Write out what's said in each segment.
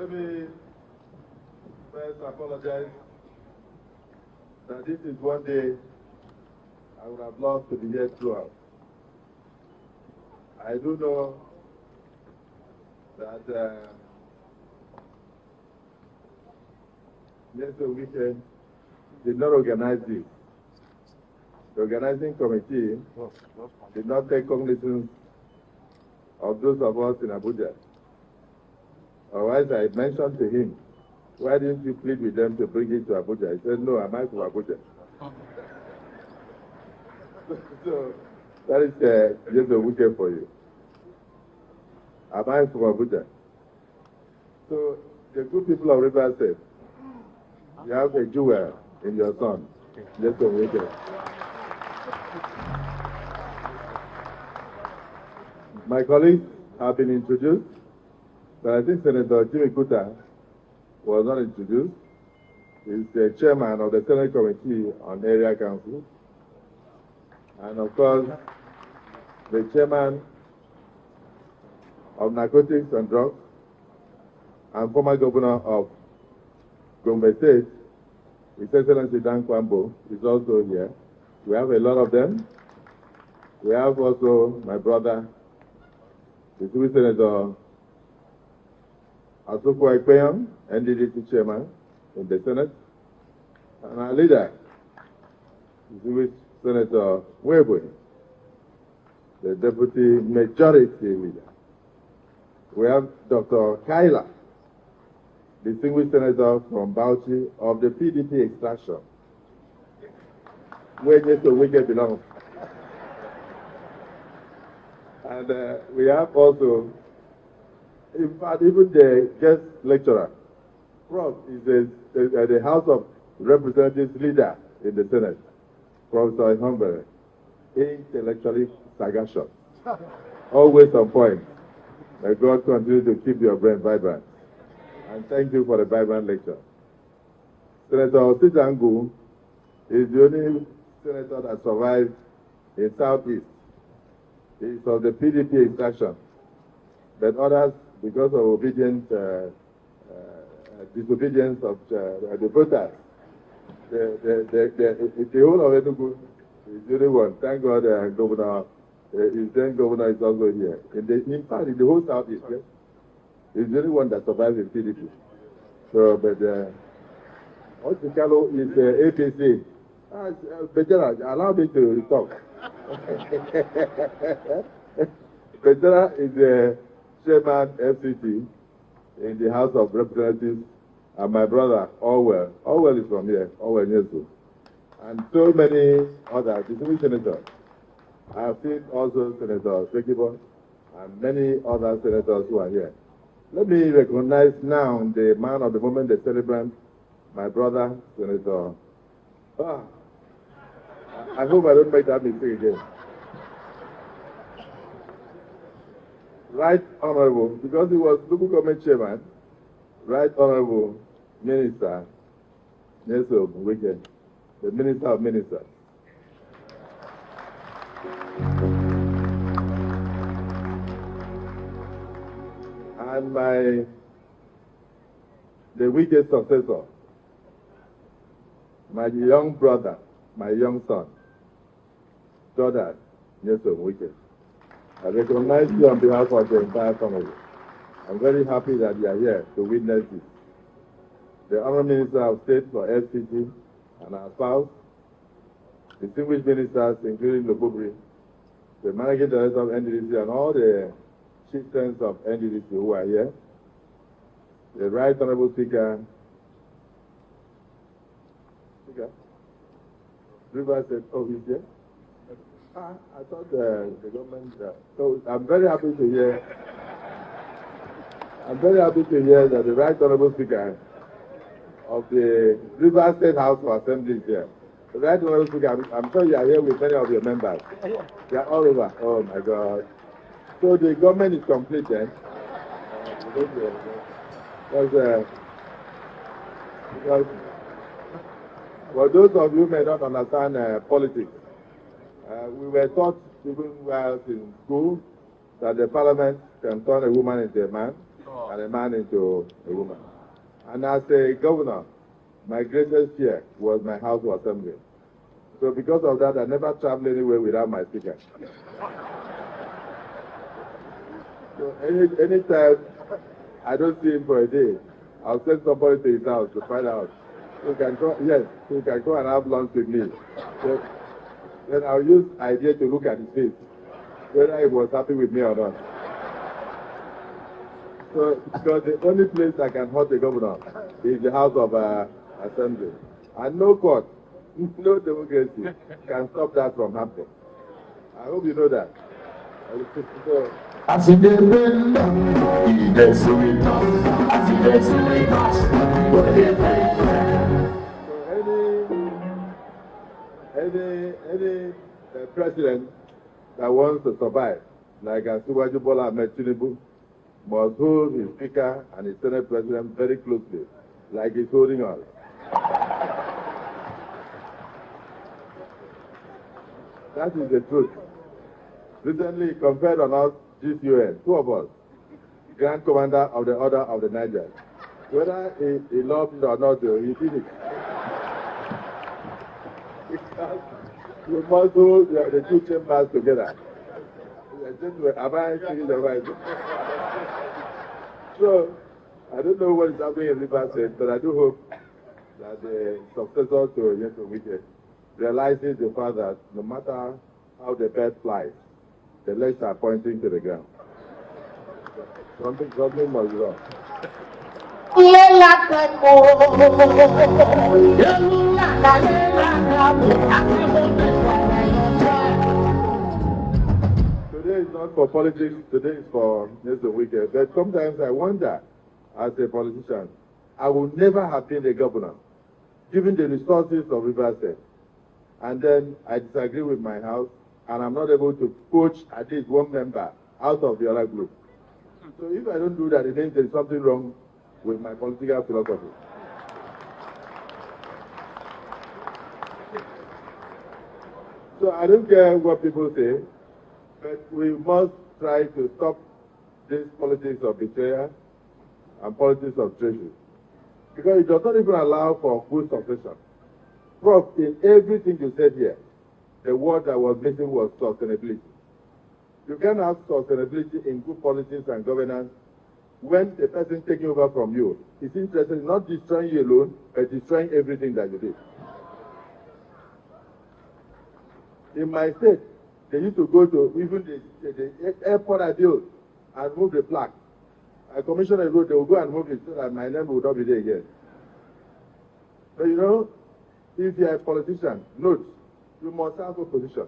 Let me first apologize that this is one day I would have loved to be here throughout. I do know that yesterday weekend did not organize this. The organizing committee did not take cognizance of those of us in Abuja. Otherwise, I mentioned to him, why didn't you plead with them to bring it to Abuja? He said, no, I'm out from Abuja. So that is just a weekend for you. I'm out from Abuja. So the good people of Rivers said, you have a jewel in your son. Just a weekend. My colleagues have been introduced, but I think Senator Jimmy Kuta was not introduced. He's the chairman of the Senate Committee on Area Council, and of course, the chairman of Narcotics and Drugs, and former governor of Gombe State, His Excellency Dan Kwambo, is also here. We have a lot of them. We have also my brother, the Civil Senator Akpabio'tinubu, NDDC chairman in the Senate, and our leader, the Civil Senator Webwe, the Deputy Majority Leader. We have Dr. Kaila, distinguished senator from Bauchi of the PDP extraction, where Mr. Wike belongs. And we have also, in fact, even the guest lecturer, Prof, is the House of Representatives leader in the Senate, Professor Humbere, intellectually sagacious, always on point. May God continue to keep your brain vibrant. And thank you for the vibrant lecture. Senator Sitangu is the only senator that survived in Southeast. He is of the PDP extraction, but others, because of disobedience of the voters, the whole of Enugu is the only one. Thank God, Governor, his then governor is also here. In fact, in the whole Southeast, he's the only one that survives in PDP. So, but Otikalo is APC. Betera, allow me to talk. Betera is the chairman FCT in the House of Representatives, and my brother, Orwell. Orwell is from here, Orwell Nyesu. And so many other distinguished senators. I have seen also Senator Sekibo and many other senators who are here. Let me recognize now the man of the moment, the celebrant, my brother, Senator. I hope I don't make that mistake again. Right Honorable, because he was local government chairman, Right Honorable Minister Nelson Wike, the Minister of Ministers. And the Wike successor, my young brother, my young son, Jordan Nelson Wike. I recognize you on behalf of the entire family. I'm very happy that you are here to witness this. The Honorable Minister of State for FCT and our spouse, distinguished ministers, including Lobubri, the Managing Director of NDDC, and all the chieftains of NDDC who are here, the Right Honorable Speaker, Rivers said, oh, he's here? I thought the government, so I'm very happy to hear that the Right Honorable Speaker of the Rivers State House of Assembly is here. The Right Honorable Speaker, I'm sure you are here with many of your members. They are all over. Oh my God. So the government is complete then. Because for those of you who may not understand politics, we were taught even while in school that the parliament can turn a woman into a man, and a man into a woman. And as a governor, my greatest fear was my House of Assembly. So because of that, I never traveled anywhere without my speaker. So anytime I don't see him for a day, I'll send somebody to his house to find out. So he can go, yes, so he can go and have lunch with me. Then I'll use idea to look at his face, whether he was happy with me or not. So, because the only place I can hurt the governor is the House of Assembly. And no court, no democracy can stop that from happening. I hope you know that. So, as it is been, he does with us. As it is with us, any president that wants to survive, like Bola Ahmed Tinubu, must hold his speaker and his Senate president very closely, like he's holding us. That is the truth. Recently, he conferred on us GCON, two of us, Grand Commander of the Order of the Niger. Whether he loved it or not, he did it. Because we must hold the two chambers together. So, I don't know what is happening in Rivers State, but I do hope that the successor to NaijaNews realizes the fact that no matter how the bird flies, the legs are pointing to the ground. Something must be wrong. Today is not for politics, today is for NaijaNews. But sometimes I wonder, as a politician, I would never have been a governor, given the resources of Rivers State. And then I disagree with my house, and I'm not able to coach at least one member out of the other group. So if I don't do that, it means there's something wrong with my political philosophy. So I don't care what people say, but we must try to stop this politics of betrayal and politics of treachery. Because it does not even allow for good succession. Prof, in everything you said here, the word that was missing was sustainability. You can have sustainability in good policies and governance when the person taking over from you is interested in not destroying you alone, but destroying everything that you did. In my state, they used to go to even the airport I built and move the plaque. I commissioned a road, they will go and move it so that my name will not be there again. But you know, if you are a politician, note, you must have a position.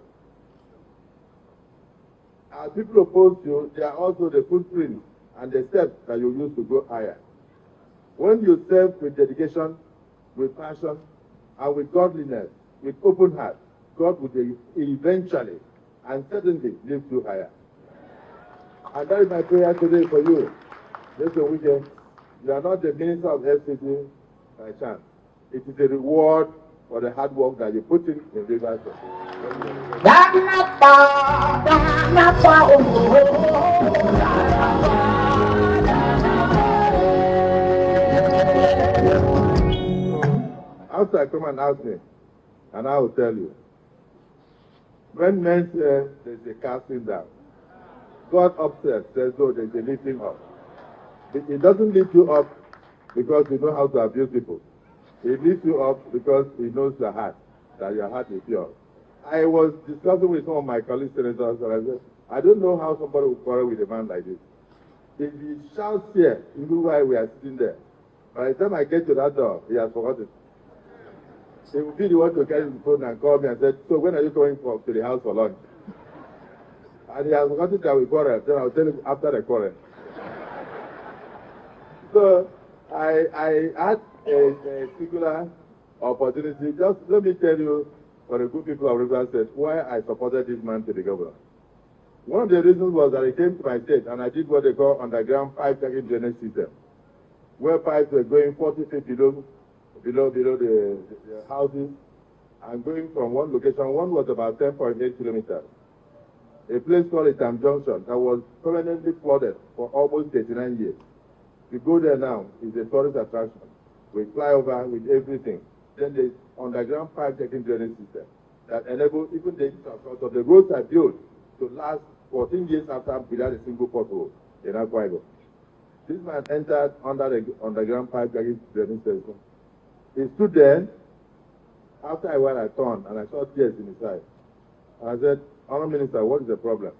As people oppose you, they are also the footprints and the steps that you use to go higher. When you serve with dedication, with passion, and with godliness, with open heart, God will eventually and certainly lift you higher. And that is my prayer today for you. This weekend, you are not the minister of FCT by chance. It is a reward for the hard work that you put in Rivers State. Outside, come and ask me, and I will tell you. When men say there's a casting down, God upstairs says, no, there's a lifting up. It doesn't lift you up because you know how to abuse people. It lifts you up because he knows your heart, that your heart is pure. I was discussing with some of my colleagues senators, and I said, I don't know how somebody will quarrel with a man like this. If he shouts here, you know why we are sitting there. By the time I get to that door, he has forgotten. He will be the one to carry the phone and call me and say, so when are you going to the house for lunch? And he has forgotten that we quarrel. Then I'll tell him after the quarrel. So I had a singular opportunity. Just let me tell you, for the good people of Rivers State, why I supported this man to the governor. One of the reasons was that he came to my state and I did what they call underground pipe tagging drainage system, where pipes were going 40 feet below the houses and going from one location. One was about 10.8 kilometers. A place called Itam Junction that was permanently flooded for almost 39 years. We go there now, it's a tourist attraction. We fly over with everything. Then the underground pipe taking drainage system that enable even the infrastructure of the roads are built to last 14 years after without a single pothole in Akwa Ibom. This man entered under the underground pipe taking drainage system. He stood there. After a while, I turned and I saw tears in his eyes. And I said, Honourable Minister, what is the problem?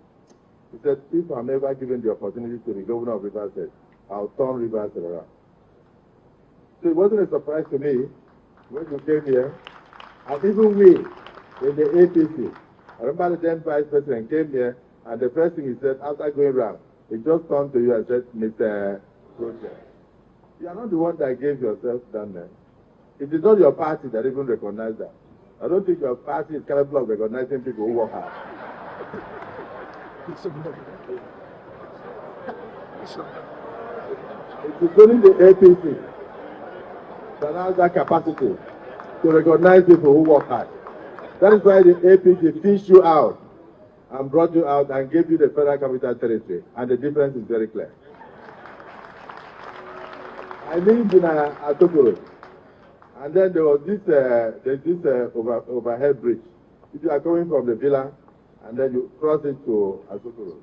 He said, if I'm ever given the opportunity to be governor of Rivers State, I'll turn Rivers State around. So it wasn't a surprise to me when you came here, and even we in the APC, I remember the then Vice President came here, and the first thing he said after going round, he just turned to you and said, Mr. Project, you are not the one that gave yourself down there. It is not your party that even recognized that. I don't think your party is capable of recognizing people who work hard. It is only the APC that has that capacity to recognize people who work hard. That is why the APC fished you out and brought you out and gave you the Federal Capital Territory, and the difference is very clear. I lived in Atokoro, and then there was this overhead bridge. If you are coming from the villa, and then you cross it to Atokoro.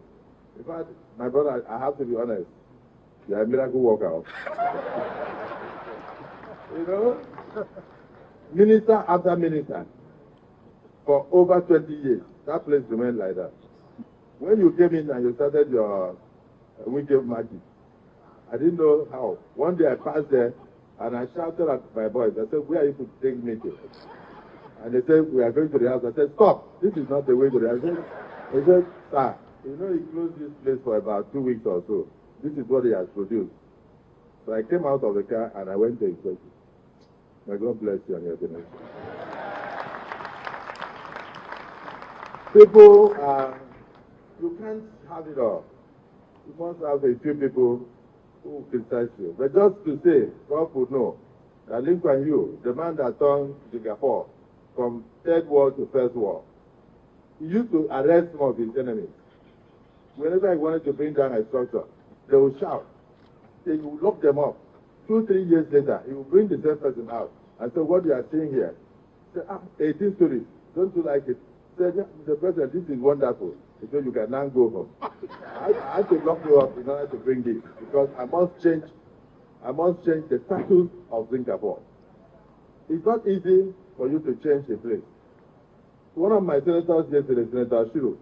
In fact, my brother, I have to be honest, you are a miracle worker. You know, minister after minister, for over 20 years, that place remained like that. When you came in and you started your wicked magic, I didn't know how. One day I passed there and I shouted at my boys. I said, where are you to take me to? And they said, we are going to the house. I said, stop. This is not the way to the house. They said, sir, you know, he closed this place for about 2 weeks or so. This is what he has produced. So I came out of the car and I went to his place. May God bless you and your generation. People, you can't have it all. You must have a few people who criticize you. But just to say, God would know that Lee Kuan Yew, the man that turned Singapore from third world to first world, he used to arrest some of his enemies. Whenever he wanted to bring down a structure, they would shout. He would lock them up. 2-3 years later, he would bring the same person out and say, what you are seeing here? Say, 18 stories. Don't you like it? Say, the president, this is wonderful. He said, you can now go home. I had to lock you up in order to bring this because I must change the status of Singapore. It's not easy for you to change a place. One of my senators yesterday, Senator Shiro,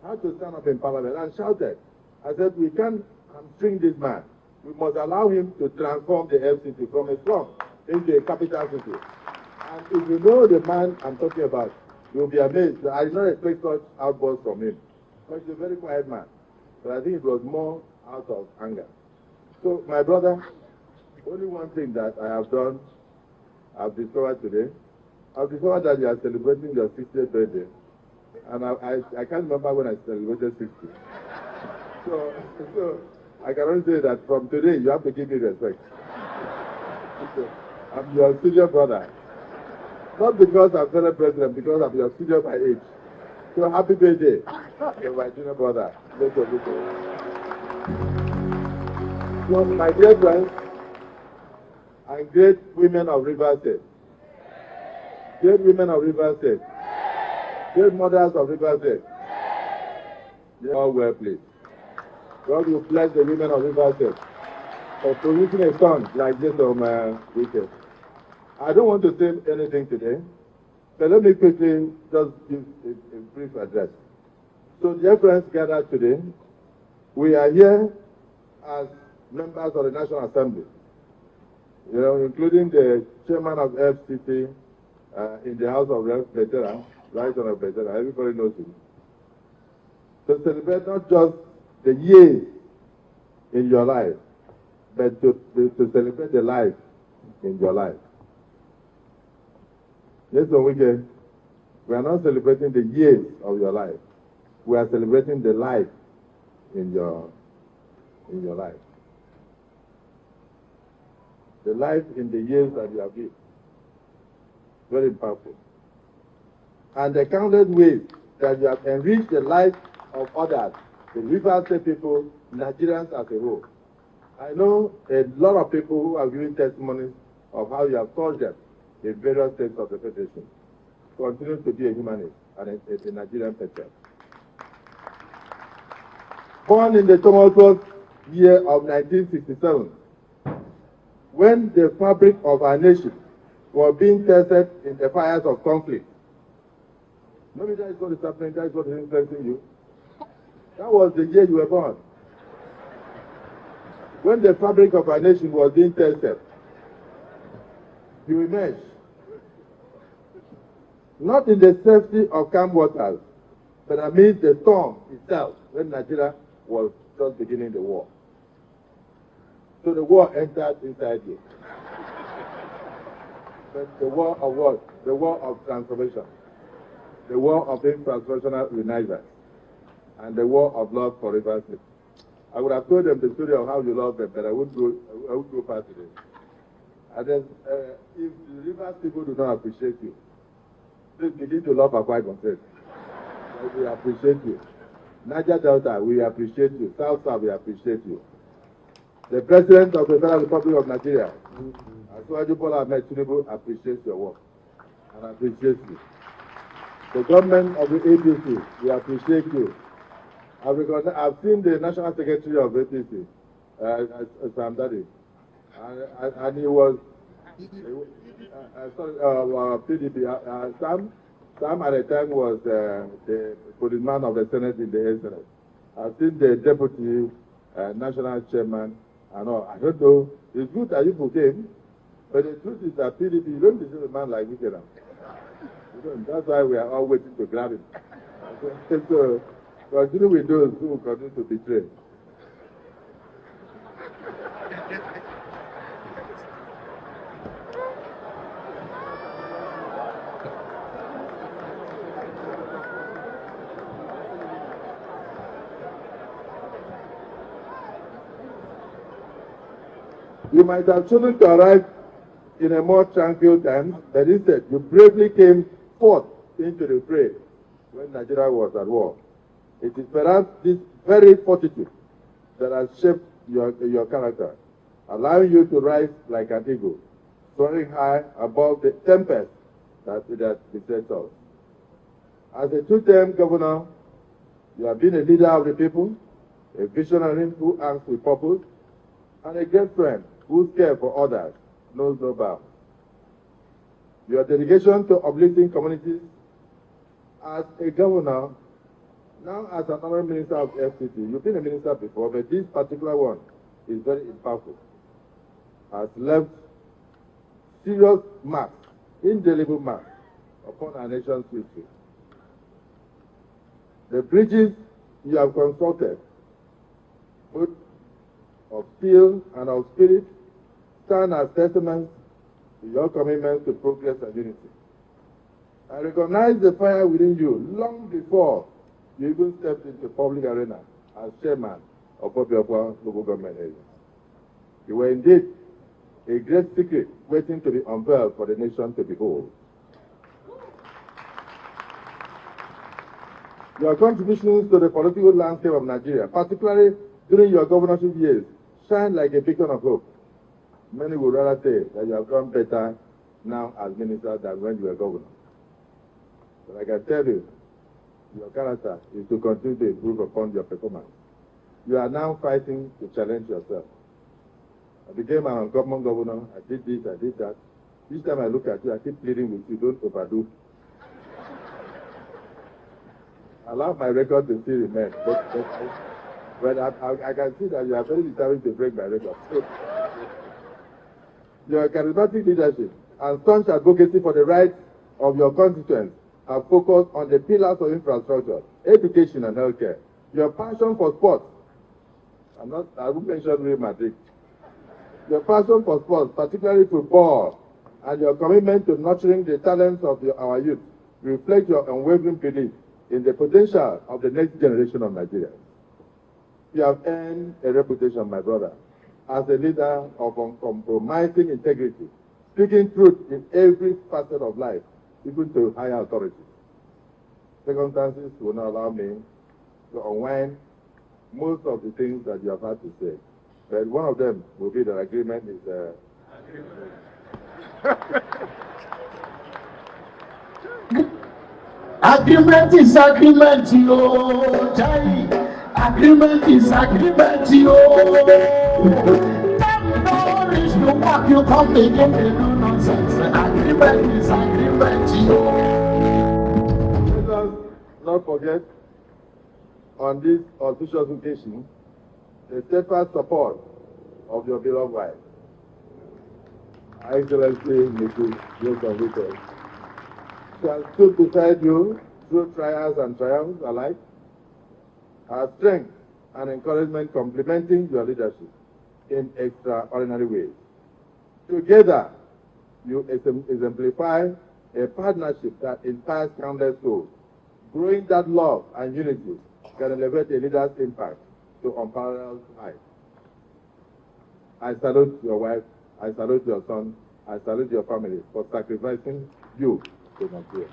had to stand up in Parliament and shouted. I said, we can't hamstring this man. We must allow him to transform the FCT from a slum into a capital city. And if you know the man I'm talking about, you'll be amazed. I did not expect such outbursts from him. But he's a very quiet man. But I think it was more out of anger. So, my brother, only one thing that I have done, I've discovered today. I've discovered that you are celebrating your 60th birthday. And I can't remember when I celebrated 60. So I can only say that from today, you have to give me respect. I'm your senior brother. Not because I'm Senate President, because I'm your senior by age. So happy birthday to my junior brother. So my dear friends and great women of Rivers State, great women of Rivers State, great mothers of Rivers State, they all well pleased. God will bless the women of Rivers State for producing a son like this on weekend. I don't want to say anything today, but let me quickly just give a brief address. So, dear friends gathered today, we are here as members of the National Assembly, including the chairman of FCT in the House of Reps, Veteran, Right Honorable Veteran, everybody knows him. To celebrate not just the years in your life, but to celebrate the life in your life. Listen, we are not celebrating the years of your life. We are celebrating the life in your life. The life in the years that you have lived. Very powerful. And the countless ways that you have enriched the life of others, the Rivers State people, Nigerians as a whole. I know a lot of people who have given testimonies of how you have taught them in various states of the Federation. Continue to be a humanist and a Nigerian patriot. Born in the tumultuous year of 1967, when the fabric of our nation was being tested in the fires of conflict. Maybe that is what is happening, that is what is influencing you. That was the year you were born. When the fabric of our nation was being tested, you emerged. Not in the safety of calm waters, but amidst the storm itself, when Nigeria was just beginning the war. So the war entered inside you. But the war of what? The war of transformation. The war of infrastructural renaissance. And the war of love for rivers. I would have told them the story of how you love them, but I would go past it. And then, if the rivers people do not appreciate you, please begin to love Akwa Ibom. We appreciate you. Niger Delta, we appreciate you. South, we appreciate you. The President of the Federal Republic of Nigeria, Bola Ahmed Tinubu, appreciates your work and appreciates you. The government of the APC, we appreciate you. I've seen the National Secretary of APC, Sam Daddy, and he was, PDP, Sam at the time was the policeman of the Senate in the Senate. I've seen the Deputy National Chairman, and all. I don't know, it's good that you came, but the truth is that PDP, you don't deserve a man like me now. That's why we are all waiting to grab him. So, continue with those who continue to betray. You might have chosen to arrive in a more tranquil time, but instead you bravely came forth into the fray when Nigeria was at war. It is perhaps this very fortitude that has shaped your character, allowing you to rise like an eagle, soaring high above the tempest that besets us. As a two-term governor, you have been a leader of the people, a visionary who acts with purpose, and a great friend whose care for others knows no bounds. Your dedication to uplifting communities as a governor, now as an honorary minister of FCT, you've been a minister before, but this particular one is very impactful, has left serious marks, indelible marks upon our nation's history. The bridges you have constructed, both of steel and of spirit, stand as testaments to your commitment to progress and unity. I recognize the fire within you long before you even stepped into public arena as chairman of Akpabio local government area. You were indeed a great secret waiting to be unveiled for the nation to behold. Your contributions to the political landscape of Nigeria, particularly during your governorship years, shine like a beacon of hope. Many would rather say that you have done better now as minister than when you were governor. But I can tell you, your character is to continue to improve upon your performance. You are now fighting to challenge yourself. I became an uncommon governor, I did this, I did that. Each time I look at you, I keep pleading with you, don't overdo. I allow my record to still remain, but I can see that you are very determined to break my record. Your charismatic leadership and staunch advocacy for the rights of your constituents have focused on the pillars of infrastructure, education, and healthcare. Your passion for sports, I won't mention Real Madrid. Your passion for sports, particularly football, and your commitment to nurturing the talents of our youth reflect your unwavering belief in the potential of the next generation of Nigerians. You have earned a reputation, my brother, as a leader of uncompromising integrity, speaking truth in every facet of life, even to higher authorities. Circumstances will not allow me to unwind most of the things that you have had to say. But one of them will be that agreement is agreement is agreement, yo. Jai. Agreement is agreement, yo. Them no reach to work, you come again, they do nonsense. Agreement is agreement, yo. Let us not forget, on this auspicious occasion, the steadfast support of your beloved wife, Her Excellency Mrs. Wilson Whittle. She has stood beside you through trials and triumphs alike. Her strength and encouragement complementing your leadership in extraordinary ways. Together, you exemplify a partnership that inspires countless souls. Growing that love and unity can elevate a leader's impact to unparalleled heights. I salute your wife, I salute your son, I salute your family for sacrificing you to Nigeria.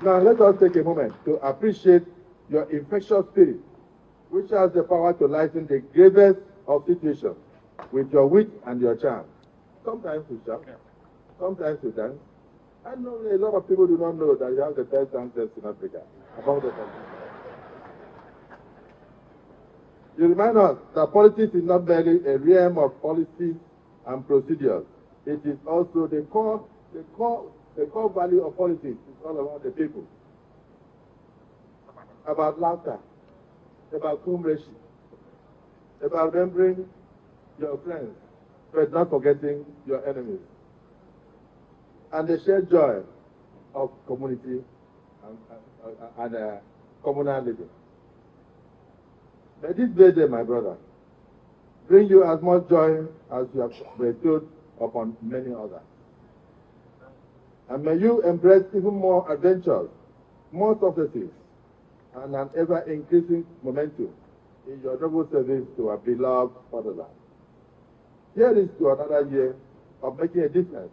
Now let us take a moment to appreciate your infectious spirit, which has the power to lighten the gravest of situations with your wit and your charm. Sometimes you shout, sometimes you dance. I know a lot of people do not know that you have the best dancers in Africa, among the country. You remind us that politics is not merely a realm of policies and procedures. It is also the core value of politics. It's all about the people. About laughter, about comradeship, about remembering your friends, but not forgetting your enemies. And the shared joy of community and communal living. May this birthday, my brother, bring you as much joy as you have bestowed upon many others. And may you embrace even more adventures, more successes, and an ever-increasing momentum in your noble service to our beloved fatherland. Here is to another year of making a difference,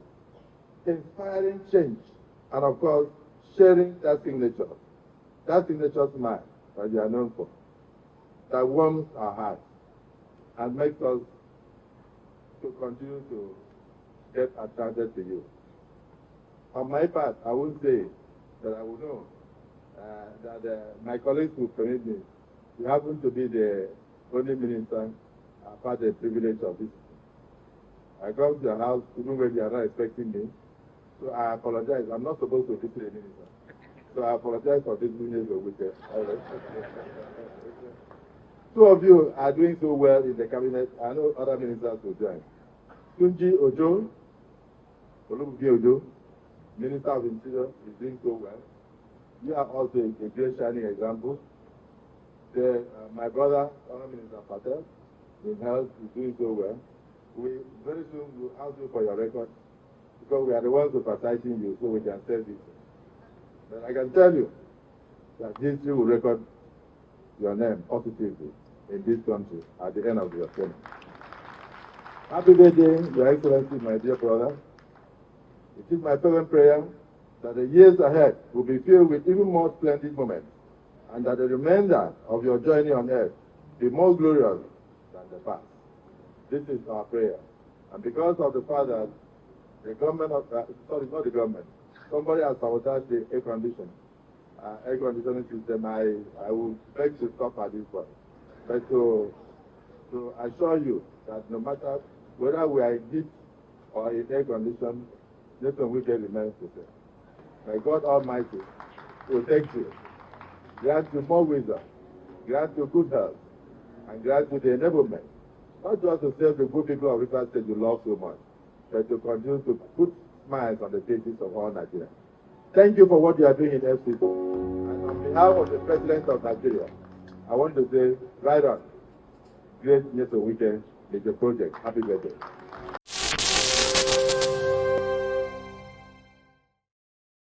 inspiring change, and of course, sharing that signature smile that you are known for, that warms our hearts and makes us to continue to get attracted to you. On my part, I will say that I will know that my colleagues will permit me. You happen to be the only minister I've had the privilege of this. I come to your house even when you are not expecting me. So I apologize. I'm not supposed to visit a minister. So I apologize for visiting you the weekend. Two of you are doing so well in the cabinet. I know other ministers will join. Tunji Ojo, Olubuki Ojo, Minister of Interior, is doing so well. You are also a great shining example. My brother, Honourable Minister Patel, in health, is doing so well. We very soon will ask you for your record, because we are the ones who are citing you, so we can say this. But I can tell you that history will record your name positively in this country at the end of your term. Happy birthday, Your Excellency, my dear brother. It is my fervent prayer that the years ahead will be filled with even more splendid moments, and that the remainder of your journey on earth be more glorious than the past. This is our prayer. And because of the fact that the government of, sorry, not the government, somebody has sabotaged the air conditioning system, I will beg to stop at this point. But to assure you that no matter whether we are in heat or in air condition, Nathan Wike remains the same. May God Almighty protect you, grant you more wisdom, grant you good health, and grant you the enablement, not just to serve the good people of Rivers State you love so much, but to continue to put smiles on the faces of all Nigerians. Thank you for what you are doing in FCC. And on behalf of the President of Nigeria, I want to say, right on, great Nathan Wike is the project. Happy birthday.